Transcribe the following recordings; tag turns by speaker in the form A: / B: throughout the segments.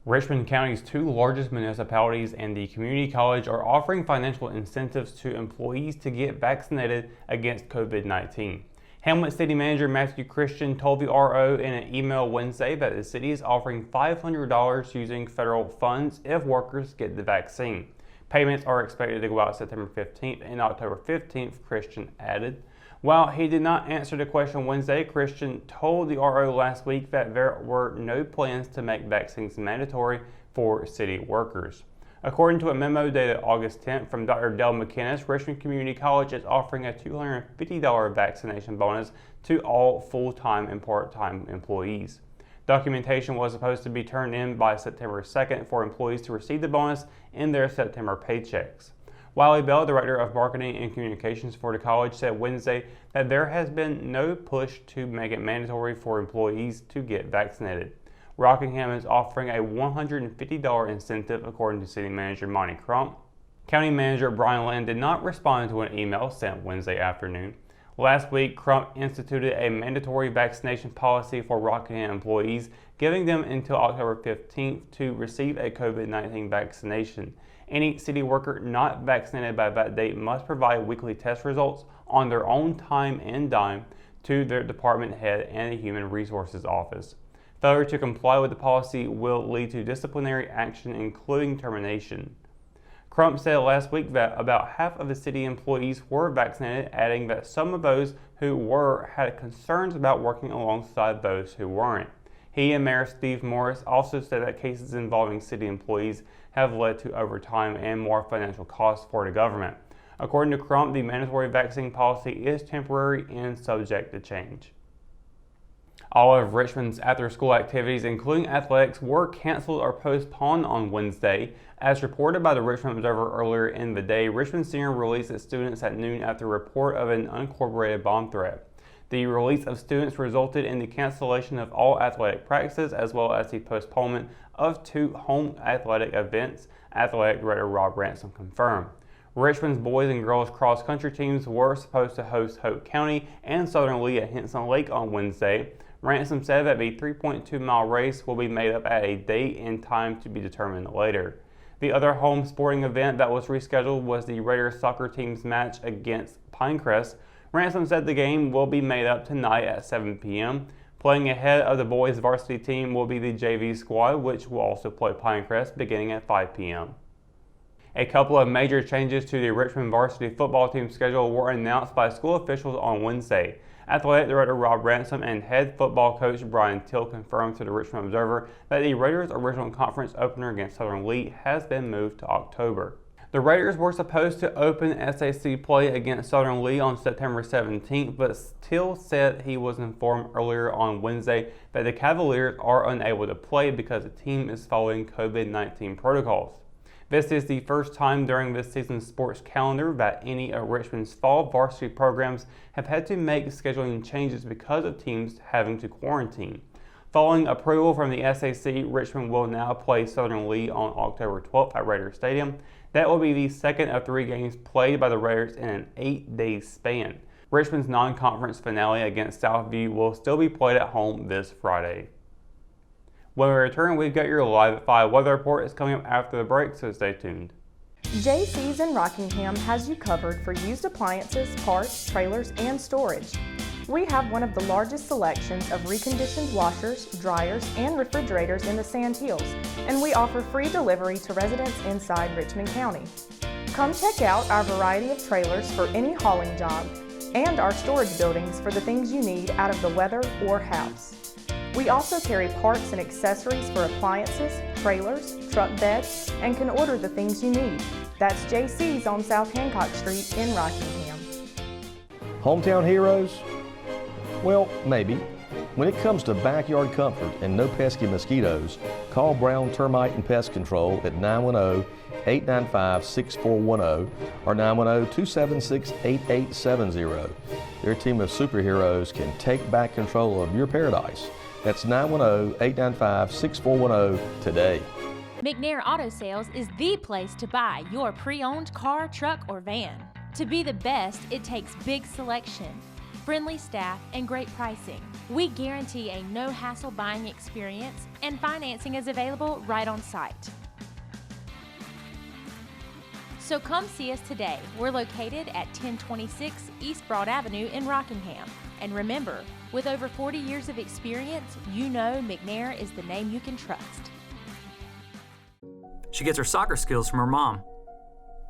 A: Richmond County's two largest municipalities and the community college are offering financial incentives to employees to get vaccinated against COVID-19. Hamlet City Manager Matthew Christian told the RO in an email Wednesday that the city is offering $500 using federal funds if workers get the vaccine. Payments are expected to go out September 15th and October 15th, Christian added. While he did not answer the question Wednesday, Christian told the RO last week that there were no plans to make vaccines mandatory for city workers. According to a memo dated August 10th from Dr. Dale McInnes, Richmond Community College is offering a $250 vaccination bonus to all full-time and part-time employees. Documentation was supposed to be turned in by September 2nd for employees to receive the bonus in their September paychecks. Wiley Bell, Director of Marketing and Communications for the college, said Wednesday that there has been no push to make it mandatory for employees to get vaccinated. Rockingham is offering a $150 incentive, according to City Manager Monty Crump. County Manager Brian Land did not respond to an email sent Wednesday afternoon. Last week, Crump instituted a mandatory vaccination policy for Rockingham employees, giving them until October 15th to receive a COVID-19 vaccination. Any city worker not vaccinated by that date must provide weekly test results on their own time and dime to their department head and the Human Resources Office. Failure to comply with the policy will lead to disciplinary action, including termination. Crump said last week that about half of the city employees were vaccinated, adding that some of those who were had concerns about working alongside those who weren't. He and Mayor Steve Morris also said that cases involving city employees have led to overtime and more financial costs for the government. According to Crump, the mandatory vaccine policy is temporary and subject to change. All of Richmond's after-school activities, including athletics, were canceled or postponed on Wednesday. As reported by the Richmond Observer earlier in the day, Richmond Senior released its students at noon after a report of an unincorporated bomb threat. The release of students resulted in the cancellation of all athletic practices as well as the postponement of two home athletic events, Athletic Director Rob Ransom confirmed. Richmond's boys and girls cross-country teams were supposed to host Hope County and Southern Lee at Henson Lake on Wednesday. Ransom said that the 3.2-mile race will be made up at a date and time to be determined later. The other home sporting event that was rescheduled was the Raiders soccer team's match against Pinecrest. Ransom said the game will be made up tonight at 7 p.m. Playing ahead of the boys' varsity team will be the JV squad, which will also play Pinecrest beginning at 5 p.m. A couple of major changes to the Richmond varsity football team schedule were announced by school officials on Wednesday. Athletic Director Rob Ransom and head football coach Brian Till confirmed to the Richmond Observer that the Raiders' original conference opener against Southern Lee has been moved to October. The Raiders were supposed to open SAC play against Southern Lee on September 17th, but Till said he was informed earlier on Wednesday that the Cavaliers are unable to play because the team is following COVID-19 protocols. This is the first time during this season's sports calendar that any of Richmond's fall varsity programs have had to make scheduling changes because of teams having to quarantine. Following approval from the SAC, Richmond will now play Southern Lee on October 12th at Raiders Stadium. That will be the second of 3 games played by the Raiders in an 8-day span. Richmond's non-conference finale against Southview will still be played at home this Friday. When we return, we've got your Live at 5 weather report is coming up after the break, so stay tuned.
B: JC's in Rockingham has you covered for used appliances, parts, trailers, and storage. We have one of the largest selections of reconditioned washers, dryers, and refrigerators in the Sand Hills, and we offer free delivery to residents inside Richmond County. Come check out our variety of trailers for any hauling job and our storage buildings for the things you need out of the weather or house. We also carry parts and accessories for appliances, trailers, truck beds, and can order the things you need. That's JC's on South Hancock Street in Rockingham.
C: Hometown heroes? Well, maybe. When it comes to backyard comfort and no pesky mosquitoes, call Brown Termite and Pest Control at 910-895-6410 or 910-276-8870. Their team of superheroes can take back control of your paradise. That's 910-895-6410 today.
D: McNair Auto Sales is the place to buy your pre-owned car, truck, or van. To be the best, it takes big selection. friendly staff, and great pricing. We guarantee a no-hassle buying experience, and financing is available right on site. So come see us today. We're located at 1026 East Broad Avenue in Rockingham. And remember, with over 40 years of experience, you know McNair is the name you can trust.
E: She gets her soccer skills from her mom,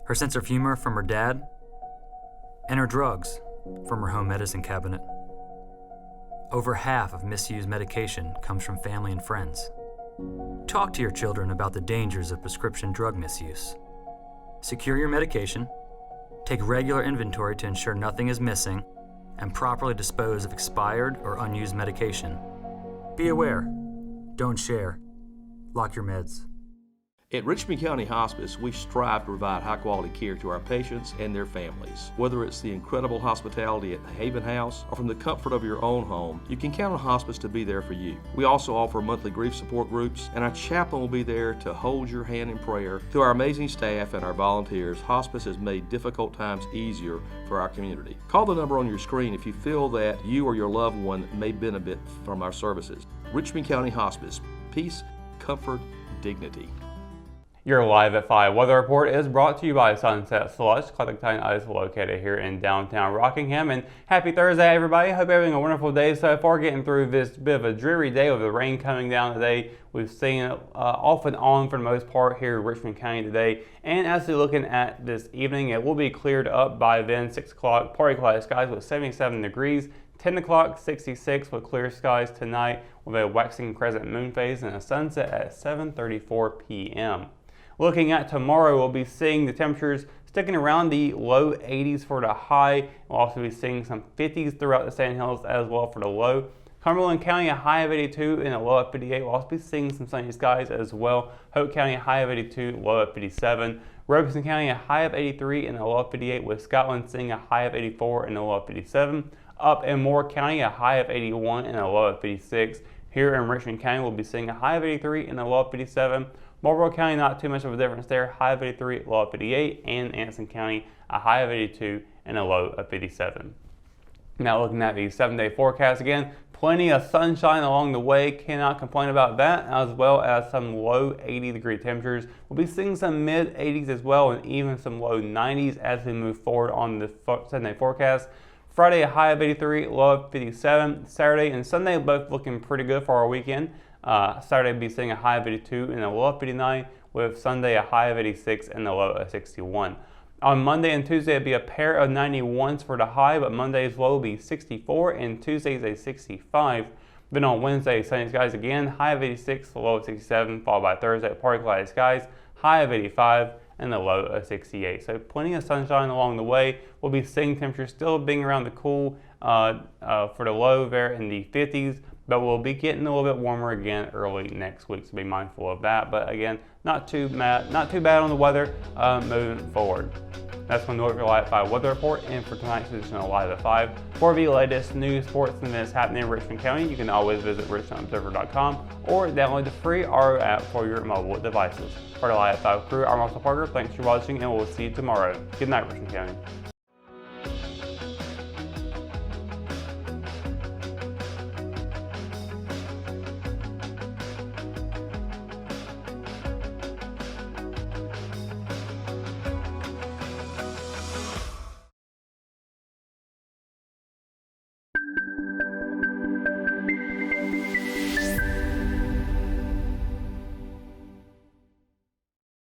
E: her sense of humor from her dad, and her drugs from her home medicine cabinet. Over half of misused medication comes from family and friends. Talk to your children about the dangers of prescription drug misuse. Secure your medication, take regular inventory to ensure nothing is missing, and properly dispose of expired or unused medication. Be aware. Don't share. Lock your meds.
C: At Richmond County Hospice, we strive to provide high-quality care to our patients and their families. Whether it's the incredible hospitality at the Haven House or from the comfort of your own home, you can count on hospice to be there for you. We also offer monthly grief support groups, and our chaplain will be there to hold your hand in prayer. Through our amazing staff and our volunteers, hospice has made difficult times easier for our community. Call the number on your screen if you feel that you or your loved one may benefit from our services. Richmond County Hospice. Peace, comfort, dignity.
A: Your Live at 5 weather report is brought to you by Sunset Slush, Classic Titan Ice, located here in downtown Rockingham. And happy Thursday, everybody. Hope you're having a wonderful day so far, getting through this bit of a dreary day with the rain coming down today. We've seen it off and on for the most part here in Richmond County today. And as we're looking at this evening, it will be cleared up by then. 6 o'clock, partly cloudy skies with 77 degrees. 10 o'clock, 66 with clear skies tonight with a waxing crescent moon phase and a sunset at 7:34 p.m. Looking at tomorrow, we'll be seeing the temperatures sticking around the low 80s for the high. We'll also be seeing some 50s throughout the Sandhills as well for the low. Cumberland County, a high of 82 and a low of 58. We'll also be seeing some sunny skies as well. Hope County, a high of 82, low of 57. Robeson County, a high of 83 and a low of 58, with Scotland seeing a high of 84 and a low of 57. Up in Moore County, a high of 81 and a low of 56. Here in Richmond County, we'll be seeing a high of 83 and a low of 57. Marlboro County, not too much of a difference there, high of 83, low of 58, and Anson County, a high of 82 and a low of 57. Now looking at the 7-day forecast again, plenty of sunshine along the way, cannot complain about that, as well as some low 80-degree temperatures. We'll be seeing some mid-80s as well, and even some low 90s as we move forward on the 7-day forecast. Friday, a high of 83, low of 57. Saturday and Sunday both looking pretty good for our weekend. Saturday will be seeing a high of 82 and a low of 59, with Sunday a high of 86 and a low of 61. On Monday and Tuesday, it'll be a pair of 91s for the high, but Monday's low will be 64 and Tuesday's a 65. Then on Wednesday, sunny skies again, high of 86, low of 67, followed by Thursday, partly cloudy skies, high of 85 and a low of 68. So plenty of sunshine along the way. We'll be seeing temperatures still being around the cool for the low there in the 50s. But we'll be getting a little bit warmer again early next week, so be mindful of that. But again, not too bad on the weather moving forward. That's going to do it for your Live at 5 weather report, and for tonight's edition of Live at 5. For the latest news, sports, and events happening in Richmond County, you can always visit richmondobserver.com or download the free RO app for your mobile devices. For the Live at 5 crew, I'm Russell Parker. Thanks for watching, and we'll see you tomorrow. Good night, Richmond County.